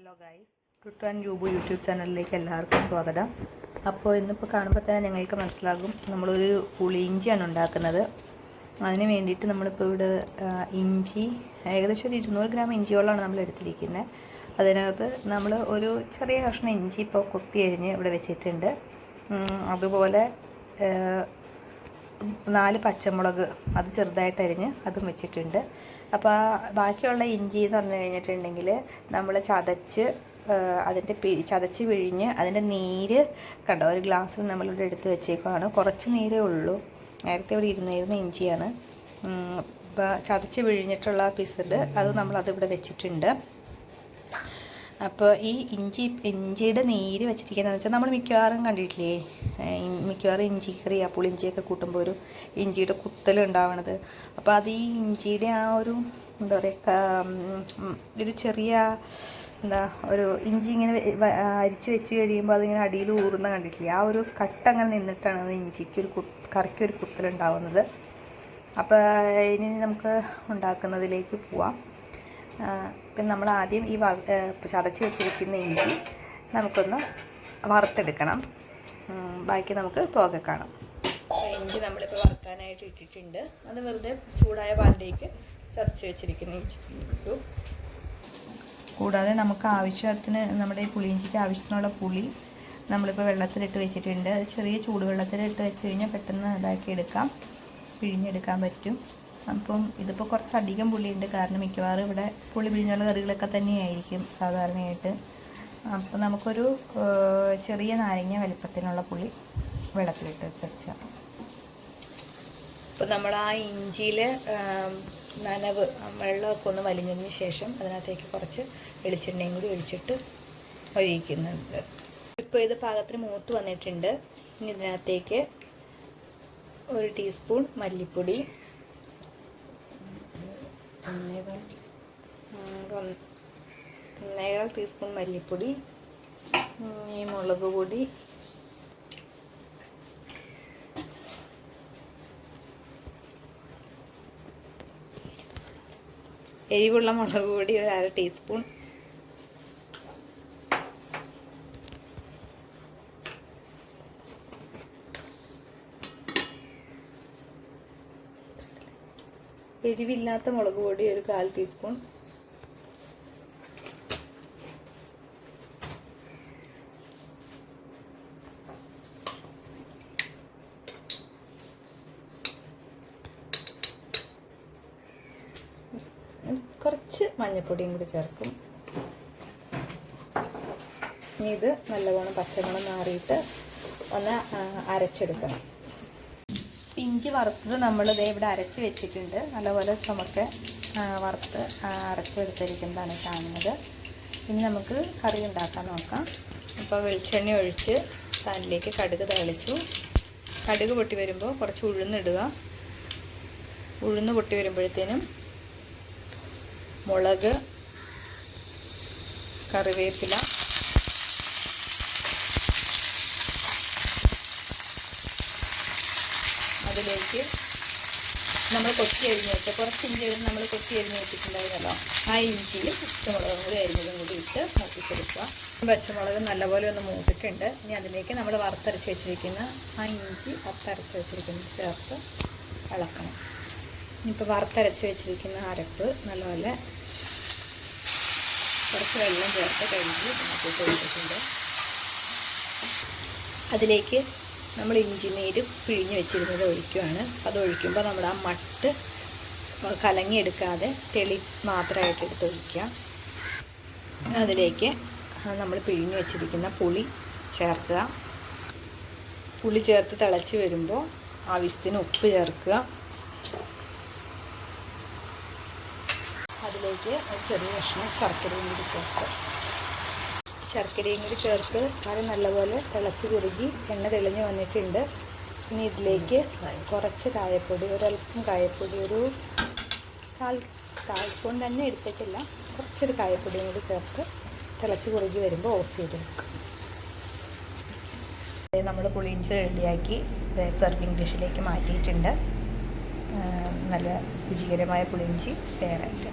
Hello guys, Tuttu and Roopu YouTube ചാനലിലേക്ക് എല്ലാവർക്കും സ്വാഗതം. അപ്പോൾ ഇന്നിപ്പോൾ കാണുമ്പോൾ തന്നെ നിങ്ങൾക്ക് മനസ്സിലാകും നമ്മളൊരു പുളിയിഞ്ചിയാണ് ഉണ്ടാക്കുന്നത്. അതിന് വേണ്ടിയിട്ട് നമ്മളിപ്പോൾ ഇവിടെ ഇഞ്ചി ഏകദേശം ഒരു 200 ഗ്രാം ഇഞ്ചിയോളമാണ് നമ്മൾ എടുത്തിരിക്കുന്നത്. അതിനകത്ത് നമ്മൾ ഒരു ചെറിയ കഷ്ണം ഇഞ്ചി ഇപ്പോൾ കൊത്തി അരിഞ്ഞ് ഇവിടെ വെച്ചിട്ടുണ്ട്. അതുപോലെ 4 പച്ചമുളക് അത് ചെറുതായിട്ട് അരിഞ്ഞ് അതും വെച്ചിട്ടുണ്ട്. അപ്പോൾ ബാക്കിയുള്ള ഇഞ്ചി എന്ന് പറഞ്ഞു കഴിഞ്ഞിട്ടുണ്ടെങ്കിൽ നമ്മൾ ചതച്ച് പിഴിഞ്ഞ് അതിൻ്റെ നീര് കണ്ടോ, ഒരു ഗ്ലാസ്സിൽ നമ്മളിവിടെ എടുത്ത് വെച്ചേക്കുവാണ്. കുറച്ച് നീരേ ഉള്ളൂ. നേരത്തെ ഇവിടെ ഇരുന്നിരുന്ന ഇഞ്ചിയാണ്. ഇപ്പോൾ ചതച്ച് പിഴിഞ്ഞിട്ടുള്ള പീസുണ്ട്, അത് നമ്മളതിവിടെ വെച്ചിട്ടുണ്ട്. അപ്പോൾ ഈ ഇഞ്ചിയുടെ നീര് വെച്ചിരിക്കുന്നതെന്ന് വെച്ചാൽ നമ്മൾ മിക്കവാറും കണ്ടിട്ടില്ലേ, മിക്കവാറും ഇഞ്ചി കറി പുളിയിഞ്ചിയൊക്കെ കൂട്ടുമ്പോൾ ഒരു ഇഞ്ചിയുടെ കുത്തലുണ്ടാവണത്. അപ്പോൾ അത് ഈ ഇഞ്ചിയുടെ ആ ഒരു എന്താ പറയുക, ഒരു ചെറിയ ഒരു ഇഞ്ചി ഇങ്ങനെ അരിച്ച് വെച്ച് കഴിയുമ്പോൾ അതിങ്ങനെ അടിയിൽ ഊറുന്ന കണ്ടിട്ടില്ലേ, ആ ഒരു കട്ട അങ്ങനെ നിന്നിട്ടാണ് ഇഞ്ചിക്കൊരു കറിക്കൊരു കുത്തലുണ്ടാവുന്നത്. അപ്പോൾ ഇനി നമുക്ക് ഉണ്ടാക്കുന്നതിലേക്ക് പോവാം. പിന്നെ നമ്മൾ ആദ്യം ഈ ചതച്ച് വെച്ചിരിക്കുന്ന ഇഞ്ചി നമുക്കൊന്ന് വറുത്തെടുക്കണം. ബാക്കി നമുക്ക് പോകെ കാണാം. ഇഞ്ചി നമ്മളിപ്പോൾ വറുക്കാനായിട്ട് ഇട്ടിട്ടുണ്ട്. അത് വെറുതെ ചൂടായ പാനിലേക്ക് ചതച്ച് വെച്ചിരിക്കുന്ന ഇഞ്ചി ഇട്ടു. കൂടാതെ നമുക്ക് ആവശ്യത്തിന് നമ്മുടെ ഈ പുളിയിഞ്ചിക്ക് ആവശ്യത്തിനുള്ള പുളി നമ്മളിപ്പോൾ വെള്ളത്തിലിട്ട് വെച്ചിട്ടുണ്ട്. അത് ചെറിയ ചൂടുവെള്ളത്തിലിട്ട് വെച്ച് കഴിഞ്ഞാൽ പെട്ടെന്ന് ഇതാക്കി എടുക്കാം, പിഴിഞ്ഞെടുക്കാൻ പറ്റും. അപ്പം ഇതിപ്പോൾ കുറച്ചധികം പുളിയുണ്ട്, കാരണം മിക്കവാറും ഇവിടെ പുളി പിഴിഞ്ഞുള്ള കറികളൊക്കെ തന്നെയായിരിക്കും സാധാരണയായിട്ട്. അപ്പം നമുക്കൊരു ചെറിയ നാരങ്ങ വലിപ്പത്തിനുള്ള പുളി വെള്ളത്തിലിട്ട് വെച്ചാൽ. ഇപ്പം നമ്മൾ ആ ഇഞ്ചിയിൽ നനവ് വെള്ളമൊക്കെ ഒന്ന് വലിഞ്ഞതിന് ശേഷം അതിനകത്തേക്ക് കുറച്ച് വെളിച്ചെണ്ണയും കൂടി ഒഴിച്ചിട്ട് ഒഴിക്കുന്നുണ്ട്. ഇപ്പോൾ ഇത് പാകത്തിന് മൂത്ത് വന്നിട്ടുണ്ട്. ഇനി ഇതിനകത്തേക്ക് 1 ടീസ്പൂൺ മല്ലിപ്പൊടി, 1.25 ടീസ്പൂൺ മല്ലിപ്പൊടി, മുളക് പൊടി, എരിവുള്ള മുളക് പൊടി 1/2 ടീസ്പൂൺ, എരിവില്ലാത്ത മുളക് പൊടി 1/4 ടീസ്പൂൺ, കുറച്ച് മഞ്ഞൾപ്പൊടിയും കൂടി ചേർക്കും. ഇനി ഇത് നല്ലവണ്ണം പച്ചമണം മാറിയിട്ട് ഒന്ന് അരച്ചെടുക്കണം. ഇഞ്ചി വറുത്തത് നമ്മൾ ഇവിടെ അരച്ച് വെച്ചിട്ടുണ്ട്. നല്ലപോലെ ചുമക്കെ വറുത്ത് അരച്ചെടുത്തിരിക്കുന്നതാണ് കാണുന്നത്. ഇനി നമുക്ക് കറി ഉണ്ടാക്കാൻ നോക്കാം. ഇപ്പോൾ വെളിച്ചെണ്ണ ഒഴിച്ച് പാനിലേക്ക് കടുക് തളിച്ചു. കടുക് പൊട്ടി വരുമ്പോൾ കുറച്ച് ഉഴുന്നിടുക. ഉഴുന്ന് പൊട്ടി വരുമ്പോഴത്തേനും മുളക്, കറിവേപ്പില, അതിലേക്ക് നമ്മൾ കൊത്തി അരിഞ്ഞ് വെച്ച കുറച്ച് ഇഞ്ചി നമ്മൾ കൊത്തി അരിഞ്ഞ് വെച്ചിട്ടുണ്ടായിരുന്നല്ലോ, ആ ഇഞ്ചിയിൽ പച്ചമുളകും കൂടി അരിഞ്ഞതും കൂടി ഇട്ട് മൂപ്പിച്ചെടുക്കുക. പച്ചമുളക് നല്ലപോലെ ഒന്ന് മൂത്തിട്ടുണ്ട്. ഇനി അതിലേക്ക് നമ്മൾ വറുത്തരച്ച് വെച്ചിരിക്കുന്ന ആ ഇഞ്ചി വറുത്തരച്ച് വെച്ചിരിക്കുന്നത് ചേർത്ത് ഇളക്കണം. ഇനിയിപ്പോൾ വറുത്തരച്ച് വെച്ചിരിക്കുന്ന അരപ്പ് നല്ലപോലെ കുറച്ച് വെള്ളം ചേർത്ത് കഴുകി ഇതിനകത്തേക്ക് ഒഴിച്ചിട്ടുണ്ട്. അതിലേക്ക് നമ്മൾ ഇഞ്ചി നീര് പിഴിഞ്ഞ് വെച്ചിരുന്നത് ഒഴിക്കുകയാണ്. അത് ഒഴിക്കുമ്പോൾ നമ്മൾ ആ മട്ട് കലങ്ങിയെടുക്കാതെ തെളി മാത്രമായിട്ട് എടുത്ത് ഒഴിക്കുക. അതിലേക്ക് നമ്മൾ പിഴിഞ്ഞ് വെച്ചിരിക്കുന്ന പുളി ചേർക്കുക. പുളി ചേർത്ത് തിളച്ച് വരുമ്പോൾ ആവശ്യത്തിന് ഉപ്പ് ചേർക്കുക. അതിലേക്ക് ചെറിയ കഷ്ണം ശർക്കരയും കൂടി ചേർത്ത് കറി നല്ലപോലെ തിളച്ച് കുറുകി എണ്ണ തെളിഞ്ഞ് വന്നിട്ടുണ്ട്. ഇനി ഇതിലേക്ക് കുറച്ച് കായപ്പൊടി, ഒരൽപ്പം കായപ്പൊടി, ഒരു കാൽ സ്പൂൺ തന്നെ എടുത്തിട്ടില്ല, കുറച്ചൊരു കായപ്പൊടിയും കൂടി ചേർത്ത് തിളച്ച് കുറുകി വരുമ്പോൾ ഓഫ് ചെയ്ത് വെക്കും. നമ്മൾ പുളിയിഞ്ചി റെഡിയാക്കി സെർവിങ് ഡിഷിലേക്ക് മാറ്റിയിട്ടുണ്ട്. നല്ല രുചികരമായ പുളിയിഞ്ചി തയ്യാറായിട്ട്